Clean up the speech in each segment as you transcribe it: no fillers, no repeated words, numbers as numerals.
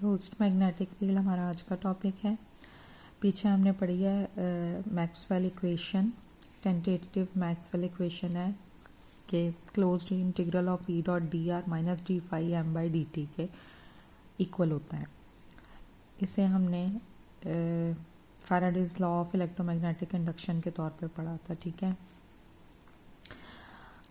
Closed magnetic field हमारा आज का टॉपिक है। पीछे हमने पढ़ी है Maxwell equation, tentative Maxwell equation है कि closed integral of e dot D r minus d phi m by D T के इक्वल होता है। इसे हमने Faraday's law of electromagnetic induction के तौर पे पढ़ा था, ठीक है।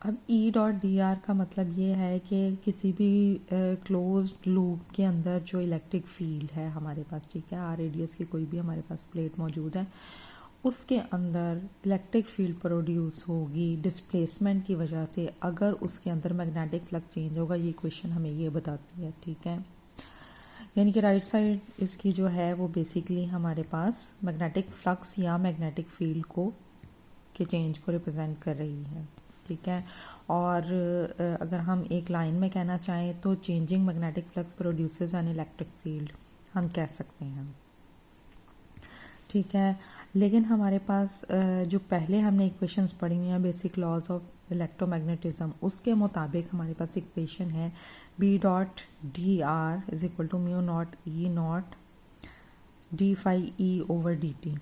अब ई डॉट डी आर का मतलब ये है कि किसी भी क्लोज्ड लूप के अंदर जो इलेक्ट्रिक फील्ड है हमारे पास, ठीक है, आर रेडियस की कोई भी हमारे पास प्लेट मौजूद है, उसके अंदर इलेक्ट्रिक फील्ड प्रोड्यूस होगी डिस्प्लेसमेंट की वजह से अगर उसके अंदर मैग्नेटिक फ्लक्स चेंज होगा। ये इक्वेशन हमें ये बताती है, ठीक है। यानी कि राइट साइड इसकी जो है वो बेसिकली हमारे पास मैग्नेटिक फ्लक्स या मैग्नेटिक फील्ड को के चेंज को रिप्रेजेंट कर रही है, ठीक है। और अगर हम एक लाइन में कहना चाहें तो changing magnetic flux produces an electric field हम कह सकते हैं, ठीक है। लेकिन हमारे पास जो पहले हमने इक्वेशंस पढ़ी हुई हैं बेसिक लॉज ऑफ इलेक्ट्रोमैग्नेटिज्म, उसके मुताबिक हमारे पास इक्वेशन है b dot D r is equal to mu naught e naught D phi E over D t,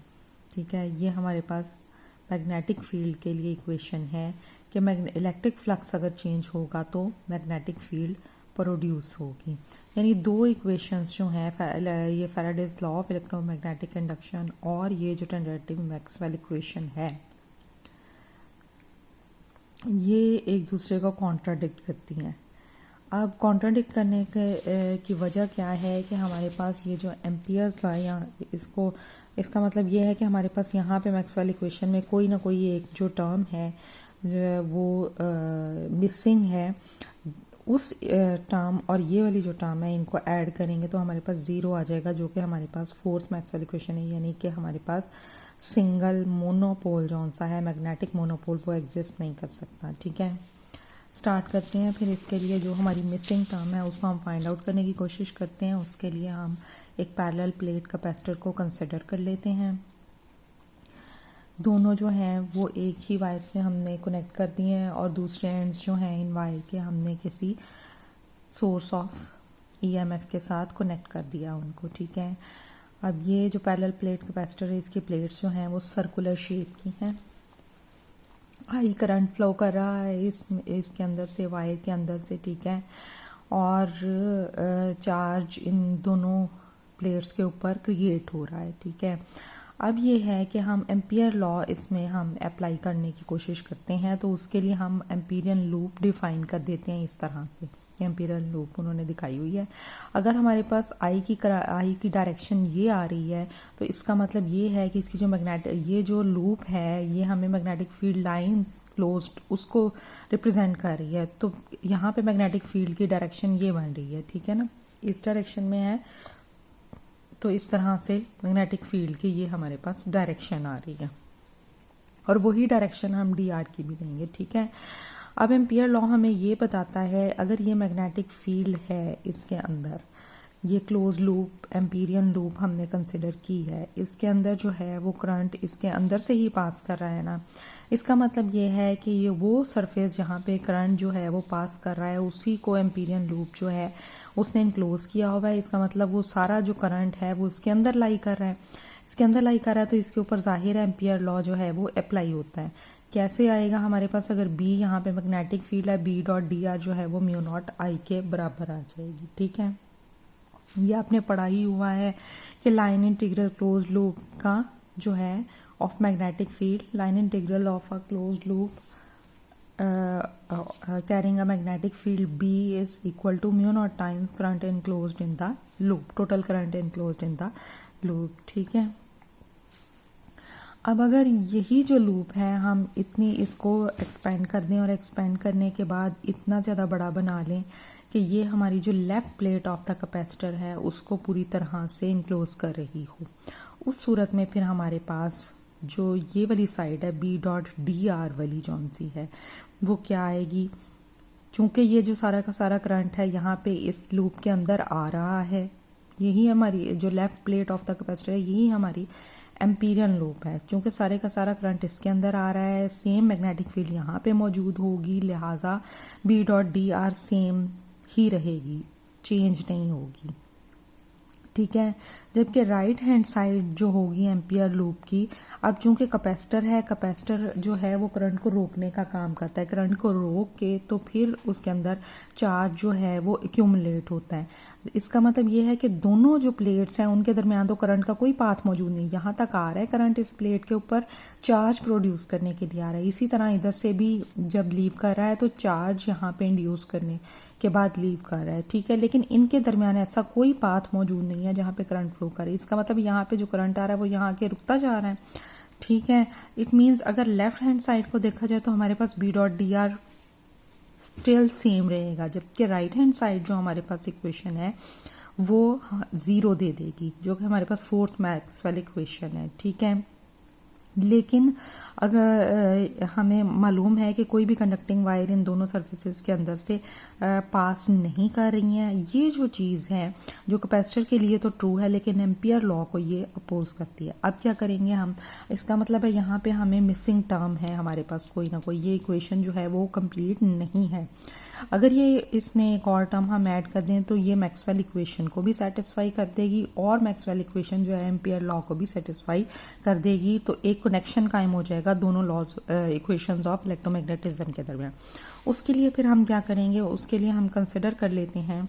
ठीक है। ये हमारे पास मैग्नेटिक फील्ड के लिए इक्वेशन है कि इलेक्ट्रिक फ्लक्स अगर चेंज होगा तो मैग्नेटिक फील्ड प्रोड्यूस होगी। यानी दो इक्वेशंस जो हैं, ये Faraday's law of electromagnetic induction और ये जो टेंटेटिव मैक्सवेल इक्वेशन है, ये एक दूसरे को कॉन्ट्राडिक्ट करती हैं। अब कॉन्ट्राडिक्ट करने की वजह क्या है कि हमारे पास ये जो एम्पियर्स लॉ या इसका मतलब ये है कि हमारे पास यहाँ पे मैक्सवेल इक्वेशन में कोई ना कोई एक जो टर्म है वो मिसिंग है। उस टर्म और ये वाली जो टर्म है इनको ऐड करेंगे तो हमारे पास ज़ीरो आ जाएगा, जो कि हमारे पास फोर्थ मैक्सवेल इक्वेशन है। यानी कि हमारे पास सिंगल मोनोपोल जो सा है, मैग्नेटिक मोनोपोल, वो एग्जिस्ट नहीं कर सकता, ठीक है। स्टार्ट करते हैं। फिर इसके लिए जो हमारी मिसिंग टर्म है उसको हम फाइंड आउट करने की कोशिश करते हैं। उसके लिए हम एक पैरेलल प्लेट कैपेसिटर को कंसिडर कर लेते हैं। दोनों जो हैं वो एक ही वायर से हमने कनेक्ट कर दिए हैं और दूसरे एंड्स जो हैं इन वायर के हमने किसी सोर्स ऑफ ईएमएफ के साथ कनेक्ट कर दिया उनको, ठीक है। अब ये जो पैरेलल प्लेट कैपेसिटर है, इसकी प्लेट्स जो हैं वो सर्कुलर शेप की हैं। हाई करंट फ्लो कर रहा है इसके अंदर से, वायर के अंदर से, ठीक है। और चार्ज इन दोनों प्लेट्स के ऊपर क्रिएट हो रहा है, ठीक है। अब ये है कि हम एम्पियर लॉ इसमें हम अप्लाई करने की कोशिश करते हैं, तो उसके लिए हम एम्पिरियन लूप डिफाइन कर देते हैं इस तरह से। एम्पिरियन लूप उन्होंने दिखाई हुई है। अगर हमारे पास आई की डायरेक्शन ये आ रही है तो इसका मतलब ये है कि इसकी जो ये जो लूप है ये हमें मैग्नेटिक फील्ड लाइंस क्लोज्ड उसको रिप्रेजेंट कर रही है। तो यहाँ पे मैग्नेटिक फील्ड की डायरेक्शन ये बन रही है, ठीक है ना, इस डायरेक्शन में है। तो इस तरह से मैग्नेटिक फील्ड की ये हमारे पास डायरेक्शन आ रही है और वही डायरेक्शन हम डी आर की भी देंगे, ठीक है। अब एम्पियर लॉ हमें ये बताता है अगर ये मैग्नेटिक फील्ड है इसके अंदर, ये क्लोज लूप एम्पिरियन लूप हमने कंसिडर की है, इसके अंदर जो है वो करंट इसके अंदर से ही पास कर रहा है ना। इसका मतलब ये है कि ये वो सरफेस जहाँ पे करंट जो है वो पास कर रहा है उसी को एम्पिरियन लूप जो है उसने इनक्लोज किया हुआ है। इसका मतलब वो सारा जो करंट है वो इसके अंदर लाई कर रहा है, इसके अंदर लाई कर रहा है, तो इसके ऊपर जाहिर है एम्पियर लॉ जो है वो अप्लाई होता है। कैसे आएगा हमारे पास, अगर बी यहाँ पे मैग्नेटिक फील्ड है, बी डॉट डी आर जो है वो म्यू नॉट आई के बराबर आ जाएगी, ठीक है। ये आपने पढ़ा ही हुआ है कि लाइन इंटीग्रल क्लोज लूप का जो है of magnetic field, line integral of a close loop carrying a magnetic field B is equal to mu naught times current enclosed in the loop, total current enclosed in the loop, ठीक है। अब अगर यही जो loop है हम इतनी इसको एक्सपेंड कर दें और एक्सपेंड करने के बाद इतना ज़्यादा बड़ा बना लें कि ये हमारी जो left plate of the capacitor है उसको पूरी तरह से इनक्लोज कर रही हो, उस सूरत में फिर हमारे पास जो ये वाली साइड है बी डॉट डी आर वाली जौन सी है वो क्या आएगी। चूंकि ये जो सारा का सारा करंट है यहाँ पे इस लूप के अंदर आ रहा है, यही हमारी जो left plate of the capacitor है यही हमारी एम्पिरियन लूप है। चूंकि सारे का सारा करंट इसके अंदर आ रहा है, सेम मैग्नेटिक फील्ड यहाँ पे मौजूद होगी, लिहाजा B dot D R same ही रहेगी, चेंज नहीं होगी। ठीक है। जबकि राइट हैंड साइड जो होगी एम्पियर लूप की, अब चूंकि कैपेसिटर है, कैपेसिटर जो है वो करंट को रोकने का काम करता है, करंट को रोक के तो फिर उसके अंदर चार्ज जो है वो एक्यूमुलेट होता है। इसका मतलब ये है कि दोनों जो प्लेट्स हैं उनके दरमियान तो करंट का कोई पाथ मौजूद नहीं, यहाँ तक आ रहा है करंट इस प्लेट के ऊपर चार्ज प्रोड्यूस करने के लिए आ रहा है। इसी तरह इधर से भी जब लीव कर रहा है तो चार्ज यहाँ पे इंड्यूस करने के बाद लीव कर रहा है, ठीक है। लेकिन इनके दरमियान ऐसा कोई पाथ मौजूद नहीं है जहाँ पे करंट फ्लो करे। इसका मतलब यहाँ पे जो करंट आ रहा है वो यहाँ आके रुकता जा रहा है, ठीक है। इट मीन्स अगर लेफ्ट हैंड साइड को देखा जाए तो हमारे पास B dot D R still same रहेगा, जबकि राइट हैंड साइड जो हमारे पास इक्वेशन है वो 0 दे देगी, जो कि हमारे पास फोर्थ मैक्सवेल इक्वेशन है, ठीक है। लेकिन अगर हमें मालूम है कि कोई भी कंडक्टिंग वायर इन दोनों सर्फेसिस के अंदर से पास नहीं कर रही हैं, ये जो चीज़ है जो कैपेसिटर के लिए तो ट्रू है लेकिन एम्पियर लॉ को ये अपोज करती है। अब क्या करेंगे हम, इसका मतलब है यहाँ पे हमें मिसिंग टर्म है हमारे पास कोई ना कोई, ये इक्वेशन जो है वो कंप्लीट नहीं है। अगर ये इसमें एक और टर्म हम ऐड कर दें तो ये मैक्सवेल इक्वेशन को भी सेटिस्फाई कर देगी और मैक्सवेल इक्वेशन जो है एम्पियर लॉ को भी सेटिस्फाई कर देगी। तो एक कनेक्शन कायम हो जाएगा दोनों लॉज इक्वेशंस ऑफ इलेक्ट्रोमैग्नेटिज्म के दरमियान। उसके लिए फिर हम क्या करेंगे, उसके लिए हम कंसिडर कर लेते हैं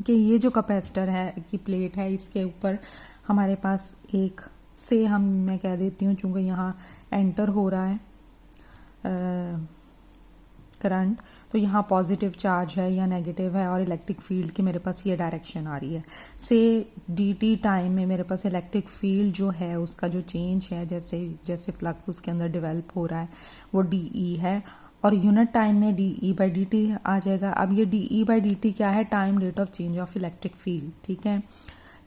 कि ये जो कैपेसिटर है की प्लेट है, इसके ऊपर हमारे पास एक से मैं कह देती हूँ, चूंकि यहाँ एंटर हो रहा है करंट, तो यहाँ पॉजिटिव चार्ज है या नेगेटिव है और इलेक्ट्रिक फील्ड की मेरे पास ये डायरेक्शन आ रही है। से dt टाइम में मेरे पास इलेक्ट्रिक फील्ड जो है उसका जो चेंज है, जैसे जैसे फ्लक्स उसके अंदर डेवलप हो रहा है वो dE है, और यूनिट टाइम में dE/dt आ जाएगा। अब ये dE/dt क्या है, time rate of change of electric field, ठीक है।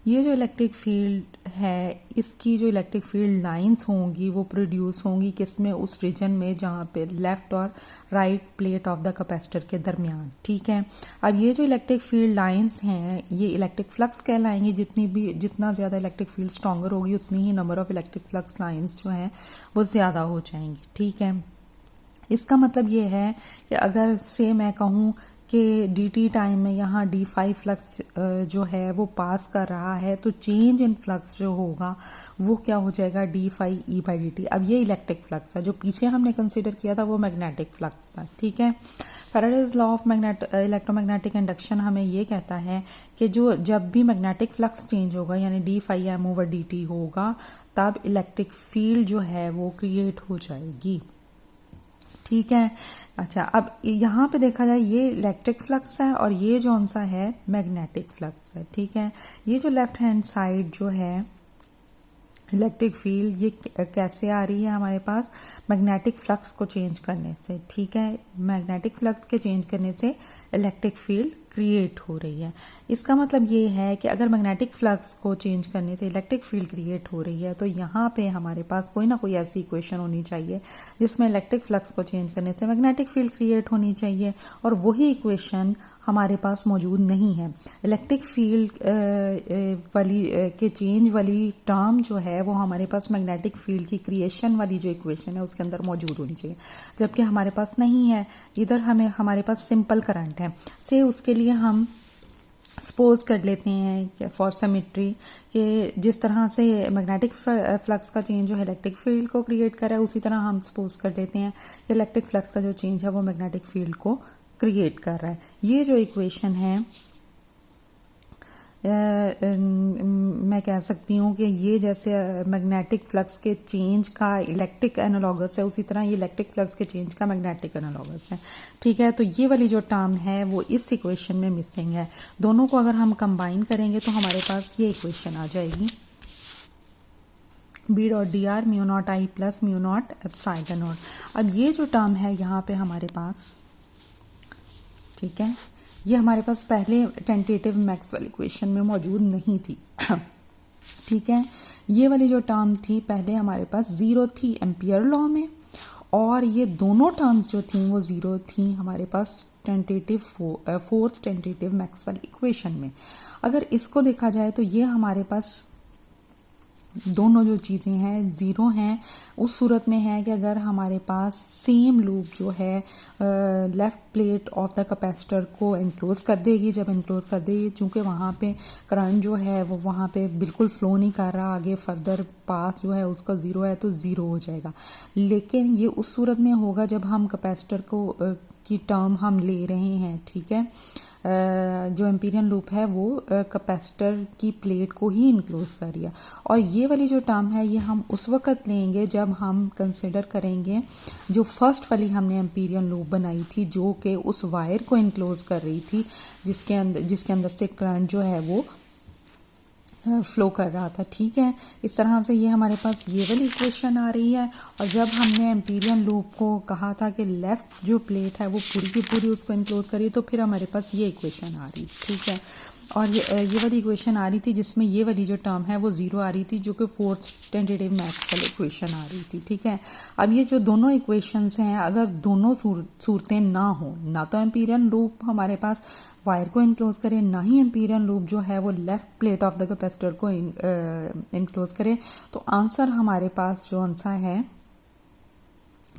ये जो इलेक्ट्रिक फील्ड है, इसकी जो इलेक्ट्रिक फील्ड लाइंस होंगी वो प्रोड्यूस होंगी किसमें, उस रीजन में जहाँ पे लेफ्ट और right plate of the capacitor के दरमियान, ठीक है। अब ये जो इलेक्ट्रिक फील्ड लाइंस हैं ये इलेक्ट्रिक फ्लक्स कहलाएंगी। जितना ज़्यादा इलेक्ट्रिक फील्ड स्ट्रॉन्गर होगी उतनी ही number of electric flux lines जो हैं वो ज़्यादा हो जाएंगी, ठीक है। इसका मतलब ये है कि अगर से मैं कहूँ कि dt टाइम में यहाँ d5 फ्लक्स जो है वो पास कर रहा है, तो चेंज इन फ्लक्स जो होगा वो क्या हो जाएगा, d5e/dt। अब ये इलेक्ट्रिक फ्लक्स है, जो पीछे हमने कंसीडर किया था वो मैग्नेटिक फ्लक्स था, ठीक है। Faraday's law of electromagnetic induction हमें ये कहता है कि जब भी मैग्नेटिक फ्लक्स चेंज होगा यानी d∅m/dt होगा, तब इलेक्ट्रिक फील्ड जो है वो क्रिएट हो जाएगी, ठीक है। अच्छा, अब यहाँ पे देखा जाए ये इलेक्ट्रिक फ्लक्स है और ये जो सा है मैग्नेटिक फ्लक्स है, ठीक है। ये जो लेफ्ट हैंड साइड जो है इलेक्ट्रिक फील्ड ये कैसे आ रही है हमारे पास, मैग्नेटिक फ्लक्स को चेंज करने से, ठीक है। मैग्नेटिक फ्लक्स के चेंज करने से इलेक्ट्रिक फील्ड क्रिएट हो रही है। इसका मतलब ये है कि अगर मैग्नेटिक फ्लक्स को चेंज करने से इलेक्ट्रिक फील्ड क्रिएट हो रही है तो यहाँ पे हमारे पास कोई ना कोई ऐसी इक्वेशन होनी चाहिए जिसमें इलेक्ट्रिक फ्लक्स को चेंज करने से मैग्नेटिक फील्ड क्रिएट होनी चाहिए, और वही इक्वेशन हमारे पास मौजूद नहीं है। इलेक्ट्रिक फील्ड वाली के चेंज वाली टर्म जो है वो हमारे पास मैग्नेटिक फील्ड की क्रिएशन वाली जो इक्वेशन है उसके अंदर मौजूद होनी चाहिए, जबकि हमारे पास नहीं है। इधर हमारे पास सिंपल करंट है। से उसके लिए हम सपोज कर लेते हैं फॉर सिमेट्री कि जिस तरह से मैग्नेटिक फ्लक्स का चेंज जो है इलेक्ट्रिक फील्ड को क्रिएट कर रहा है, उसी तरह हम सपोज कर लेते हैं कि इलेक्ट्रिक फ्लक्स का जो चेंज है वो मैग्नेटिक फील्ड को क्रिएट कर रहा है। ये जो इक्वेशन है मैं कह सकती हूँ कि ये जैसे मैग्नेटिक फ्लक्स के चेंज का इलेक्ट्रिक एनालॉगस है, उसी तरह ये इलेक्ट्रिक फ्लक्स के चेंज का मैग्नेटिक एनालॉगस है, ठीक है। तो ये वाली जो टर्म है वो इस इक्वेशन में मिसिंग है। दोनों को अगर हम कंबाइन करेंगे तो हमारे पास ये इक्वेशन आ जाएगी, B.dr μ0I प्लस μ0ε0। अब ये जो टर्म है यहाँ पे हमारे पास, ठीक है, ये हमारे पास पहले टेंटेटिव मैक्सवेल इक्वेशन में मौजूद नहीं थी, ठीक है। ये वाली जो टर्म थी पहले हमारे पास 0 थी एम्पियर लॉ में, और ये दोनों टर्म्स जो थी वो 0 थी हमारे पास फोर्थ टेंटेटिव मैक्सवेल इक्वेशन में। अगर इसको देखा जाए तो ये हमारे पास दोनों जो चीज़ें हैं ज़ीरो हैं उस सूरत में है कि अगर हमारे पास सेम लूप जो है left plate of the capacitor को एनक्लोज कर देगी। जब एनक्लोज कर देगी, चूँकि वहाँ पे करंट जो है वो वहाँ पे बिल्कुल फ्लो नहीं कर रहा, आगे फर्दर पाथ जो है उसका ज़ीरो है तो ज़ीरो हो जाएगा। लेकिन ये उस सूरत में होगा जब हम कैपेसिटर को की टर्म हम ले रहे हैं, ठीक है। जो एम्पीरियन लूप है वो कैपेसिटर की प्लेट को ही इनक्लोज कर रही है। और ये वाली जो टर्म है ये हम उस वक्त लेंगे जब हम कंसिडर करेंगे जो फर्स्ट वाली हमने एम्पीरियन लूप बनाई थी जो कि उस वायर को इनक्लोज कर रही थी जिसके अंदर से करंट जो है वो फ्लो कर रहा था, ठीक है। इस तरह से ये हमारे पास ये वाली इक्वेशन आ रही है। और जब हमने एम्पीरियन लूप को कहा था कि लेफ्ट जो प्लेट है वो पूरी की पूरी उसको इनक्लोज करिए, तो फिर हमारे पास ये इक्वेशन आ रही, ठीक है। और ये वाली इक्वेशन आ रही थी जिसमें ये वाली जो टर्म है वो ज़ीरो आ रही थी, जो कि फोर्थ टेंटेटिव मैथमेटिकल इक्वेशन आ रही थी, ठीक है। अब ये जो दोनों इक्वेशंस हैं, अगर दोनों सूरतें ना हो, ना तो एम्पीरियन लूप हमारे पास वायर को इनक्लोज करे, ना ही एम्पीरियन लूप जो है वो left plate of the capacitor को इनक्लोज करे, तो आंसर हमारे पास जो आंसर है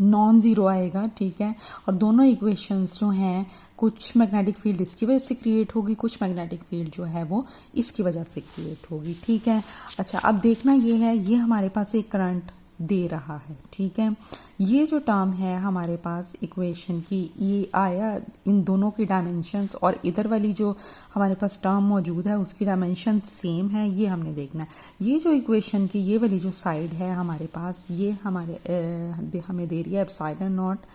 नॉन ज़ीरो आएगा, ठीक है। और दोनों इक्वेशंस जो हैं, कुछ मैग्नेटिक फील्ड इसकी वजह से क्रिएट होगी, कुछ मैग्नेटिक फील्ड जो है वो इसकी वजह से क्रिएट होगी, ठीक है। अच्छा, अब देखना ये है, ये हमारे पास एक करंट दे रहा है, ठीक है। ये जो टर्म है हमारे पास इक्वेशन की, ये आया इन दोनों की डायमेंशंस, और इधर वाली जो हमारे पास टर्म मौजूद है उसकी डायमेंशन सेम है, ये हमने देखना है। ये जो इक्वेशन की ये वाली जो साइड है हमारे पास, ये हमें दे रही है epsilon not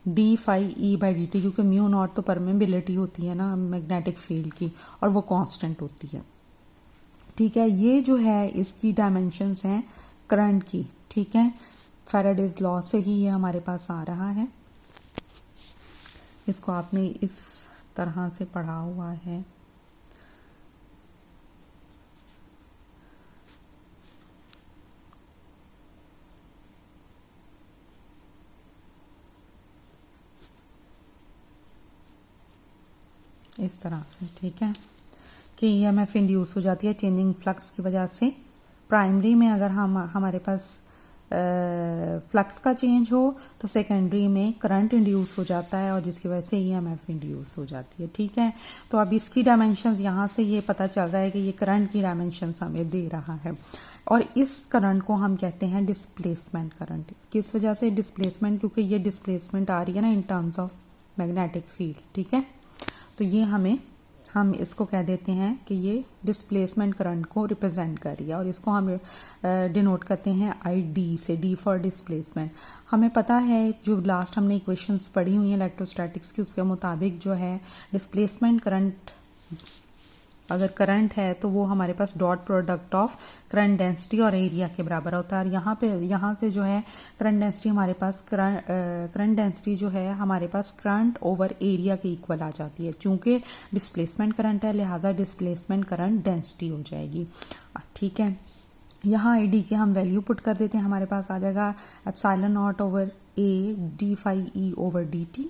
D phi e by D t, क्योंकि म्यू नॉट तो परमेबिलिटी होती है ना मैग्नेटिक फील्ड की, और वो कांस्टेंट होती है, ठीक है। ये जो है इसकी डायमेंशंस हैं करंट की, ठीक है। फैराडेज लॉ से ही ये हमारे पास आ रहा है। इसको आपने इस तरह से पढ़ा हुआ है। इस तरह से, ठीक है, कि ईएमएफ इंड्यूस हो जाती है चेंजिंग फ्लक्स की वजह से। प्राइमरी में अगर हमारे पास फ्लक्स का चेंज हो तो सेकेंडरी में करंट इंड्यूस हो जाता है, और जिसकी वजह से ईएमएफ इंड्यूस हो जाती है, ठीक है। तो अब इसकी डायमेंशंस यहाँ से ये पता चल रहा है कि ये करंट की डायमेंशंस हमें दे रहा है, और इस करंट को हम कहते हैं डिस्प्लेसमेंट करंट। किस वजह से डिस्प्लेसमेंट? क्योंकि ये डिस्प्लेसमेंट आ रही है ना इन टर्म्स ऑफ मैग्नेटिक फील्ड, ठीक है। तो ये हम इसको कह देते हैं कि ये डिस्प्लेसमेंट करंट को रिप्रेजेंट कर रही है, और इसको हम डिनोट करते हैं आई डी से, डी फॉर डिस्प्लेसमेंट। हमें पता है जो लास्ट हमने इक्वेशंस पढ़ी हुई हैं इलेक्ट्रोस्टैटिक्स की, उसके मुताबिक जो है डिस्प्लेसमेंट करंट, अगर करंट है तो वो हमारे पास dot product of current density और एरिया के बराबर होता है। और यहाँ से जो है करंट डेंसिटी हमारे पास करंट डेंसिटी जो है हमारे पास करंट ओवर एरिया के इक्वल आ जाती है। चूंकि डिस्प्लेसमेंट करंट है लिहाजा डिस्प्लेसमेंट करंट डेंसिटी हो जाएगी, ठीक है। यहाँ आई डी के हम वैल्यू पुट कर देते हैं, हमारे पास आ जाएगा epsilon not over A d phi E over D t.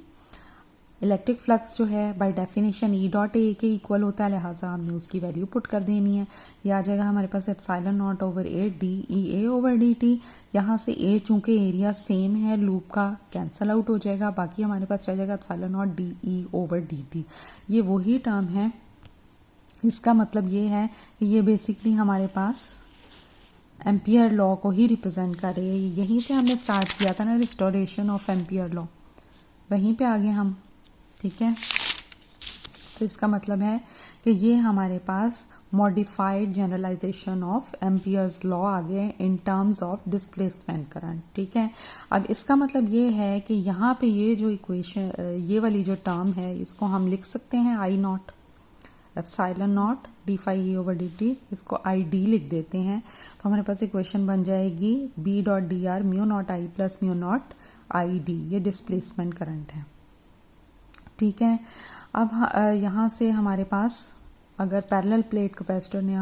Electric flux जो है by definition e dot a के इक्वल होता है, लिहाजा हमने उसकी वैल्यू पुट कर देनी है। ये आ जाएगा हमारे पास epsilon not over A D E A over D T. यहाँ से ए चूंकि एरिया सेम है लूप का, कैंसल आउट हो जाएगा, बाकी हमारे पास रह जाएगा epsilon not D E over D T. ये वही टर्म है। इसका मतलब ये है कि ये बेसिकली हमारे पास एम्पियर लॉ को ही रिप्रेजेंट कर रही है। यहीं से हमने स्टार्ट किया था ना रिस्टोरेशन ऑफ एम्पियर लॉ, वहीं पे आगे हम, ठीक है। तो इसका मतलब है कि ये हमारे पास modified generalization of Ampere's law आ गए in terms of displacement current, ठीक है। अब इसका मतलब ये है कि यहाँ पे ये जो इक्वेशन, ये वाली जो टर्म है, इसको हम लिख सकते हैं I not epsilon not D phi E over D T, इसको आई डी लिख देते हैं। तो हमारे पास इक्वेशन बन जाएगी b dot D r mu naught I plus mu naught I d. ये डिस्प्लेसमेंट करंट है, ठीक है। अब यहाँ से हमारे पास अगर पैरेलल प्लेट कैपेसिटर ने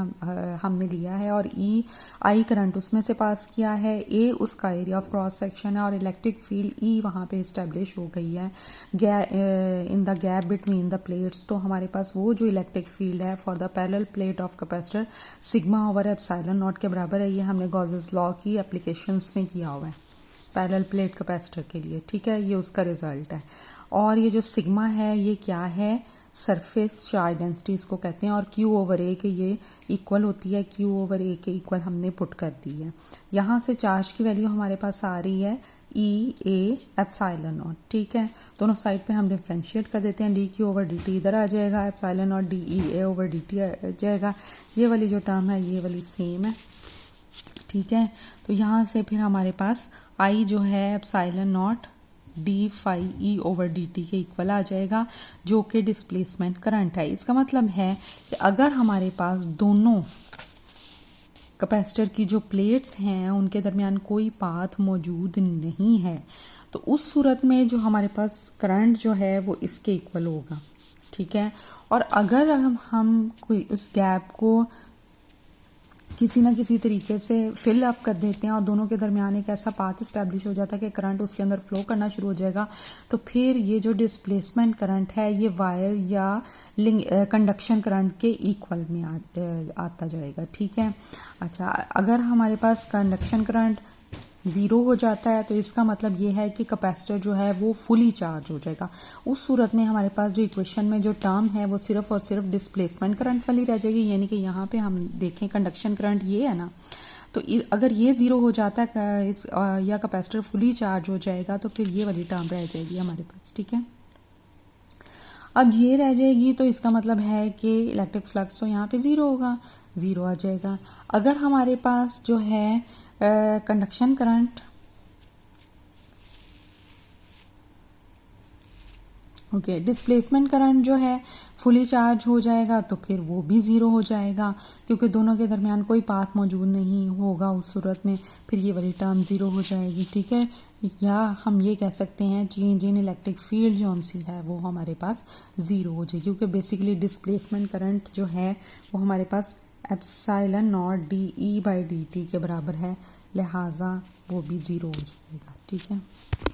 हमने लिया है और ई आई करंट उसमें से पास किया है, ए उसका एरिया ऑफ क्रॉस सेक्शन है और इलेक्ट्रिक फील्ड ई वहाँ पे इस्टेब्लिश हो गई है in the gap between the plates, तो हमारे पास वो जो इलेक्ट्रिक फील्ड है for the parallel plate of capacitor sigma over epsilon not के बराबर है। ये हमने गॉसेस लॉ की एप्लीकेशंस में किया हुआ है पैरेलल प्लेट कैपेसिटर के लिए, ठीक है, ये उसका रिजल्ट है। और ये जो सिग्मा है ये क्या है, सरफेस चार्ज डेंसिटी इसको कहते हैं, और क्यू ओवर ए के ये इक्वल होती है, क्यू ओवर ए के इक्वल हमने पुट कर दी है। यहाँ से चार्ज की वैल्यू हमारे पास आ रही है ई ए एप्सिलॉन नॉट, ठीक है, दोनों साइड पे हम डिफ्रेंशिएट कर देते हैं, D Q over D T इधर आ जाएगा, epsilon not D E A over D T आ जाएगा। ये वाली जो टर्म है ये वाली सेम है, ठीक है। तो यहाँ से फिर हमारे पास आई जो है epsilon not D phi E over D T के इक्वल आ जाएगा, जो कि डिस्प्लेसमेंट करंट है। इसका मतलब है कि अगर हमारे पास दोनों कैपेसिटर की जो प्लेट्स हैं उनके दरमियान कोई पाथ मौजूद नहीं है, तो उस सूरत में जो हमारे पास करंट जो है वो इसके इक्वल होगा, ठीक है। और अगर हम कोई उस गैप को किसी ना किसी तरीके से फिल अप कर देते हैं और दोनों के दरमियान एक ऐसा पाथ इस्टेब्लिश हो जाता है कि करंट उसके अंदर फ्लो करना शुरू हो जाएगा, तो फिर ये जो डिस्प्लेसमेंट करंट है ये वायर या कंडक्शन करंट के इक्वल में आता जाएगा, ठीक है। अच्छा, अगर हमारे पास कंडक्शन करंट जीरो हो जाता है तो इसका मतलब ये है कि कैपेसिटर जो है वो फुली चार्ज हो जाएगा। उस सूरत में हमारे पास जो इक्वेशन में जो टर्म है वो सिर्फ और सिर्फ डिस्प्लेसमेंट करंट वाली रह जाएगी, यानी कि यहाँ पे हम देखें कंडक्शन करंट ये है ना, तो अगर ये जीरो हो जाता है या कैपेसिटर फुली चार्ज हो जाएगा तो फिर ये वाली टर्म रह जाएगी हमारे पास, ठीक है। अब ये रह जाएगी तो इसका मतलब है कि इलेक्ट्रिक फ्लक्स तो यहाँ पे जीरो होगा, जीरो आ जाएगा। अगर हमारे पास जो है conduction current okay displacement current जो है फुली चार्ज हो जाएगा तो फिर वो भी ज़ीरो हो जाएगा, क्योंकि दोनों के दरमियान कोई पाथ मौजूद नहीं होगा। उस सूरत में फिर ये वाली टर्म ज़ीरो हो जाएगी, ठीक है। या हम ये कह सकते हैं चेंज इन इलेक्ट्रिक फील्ड जो सी है वो हमारे पास ज़ीरो हो जाएगी, क्योंकि बेसिकली डिस्प्लेसमेंट करंट जो है वो हमारे पास epsilon not D E by D T के बराबर है, लिहाजा वो भी ज़ीरो हो जाएगा, ठीक है।